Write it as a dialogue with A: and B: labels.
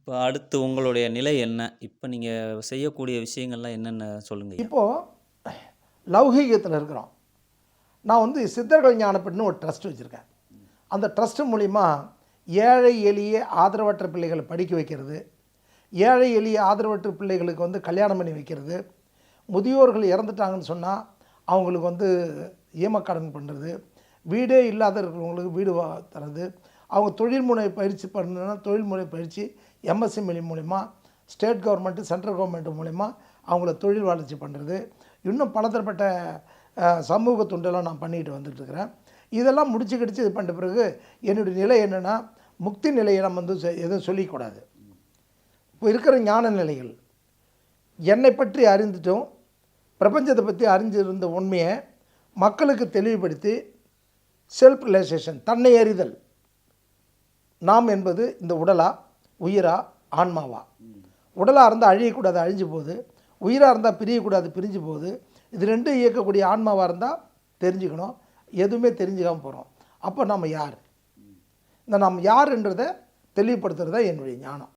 A: இப்ப அடுத்து உங்களுடைய நிலை என்ன? இப்ப நீங்க செய்யக்கூடிய விஷயங்கள்லாம் என்னென்ன சொல்லுங்கய்யா?
B: இப்போது லௌகீகத்தில் இருக்கிறோம். நான் வந்து சித்தர்கள் ஞானப்படின்னு ஒரு ட்ரஸ்ட் வச்சுருக்கேன். அந்த ட்ரஸ்ட் மூலிமா ஏழை எளிய ஆதரவற்ற பிள்ளைகளை படிக்க வைக்கிறது, ஏழை எளிய ஆதரவற்ற பிள்ளைகளுக்கு வந்து கல்யாணம் பண்ணி வைக்கிறது, முதியோர்கள் இறந்துட்டாங்கன்னு சொன்னால் அவங்களுக்கு வந்து ஈமக்கடன் பண்ணுறது, வீடே இல்லாத இருக்கிறவங்களுக்கு வீடு தரது, அவங்க தொழில்முனை பயிற்சி பண்ணணுன்னா தொழில்முறை பயிற்சி எம்எஸ்எம்இ மூலிமா, ஸ்டேட் கவர்மெண்ட்டு சென்ட்ரல் கவர்மெண்ட் மூலிமா அவங்கள தொழில் வளர்ச்சி பண்ணுறது, இன்னும் பலதரப்பட்ட சமூக தொண்டெல்லாம் நான் பண்ணிக்கிட்டு வந்துட்டுருக்கிறேன். இதெல்லாம் முடிச்சு கிடிச்சு இது பண்ணிட்ட பிறகு என்னுடைய நிலை என்னென்னா, முக்தி நிலையை நம்ம வந்து எதுவும் சொல்லிக்கூடாது. இப்போ இருக்கிற ஞான நிலைகள் என்னை பற்றி அறிந்துட்டும் பிரபஞ்சத்தை பற்றி அறிஞ்சிருந்த உண்மையை மக்களுக்கு தெளிவுபடுத்தி செல்ஃப் ரியலைசேஷன், தன்னை அறிதல். நாம் என்பது இந்த உடலா, உயிரா, ஆன்மாவா? உடலாக இருந்தால் அழியக்கூடாது, அழிஞ்சு போகுது. உயிராக இருந்தால் பிரியக்கூடாது, பிரிஞ்சு போகுது. இது ரெண்டும் இயக்கக்கூடிய ஆன்மாவாக இருந்தால் தெரிஞ்சுக்கணும். எதுவுமே தெரிஞ்சுக்காமல் போகிறோம். அப்போ நம்ம யார்? இந்த நாம் யாருன்றதை தெளிவுபடுத்துறது தான் என்னுடைய ஞானம்.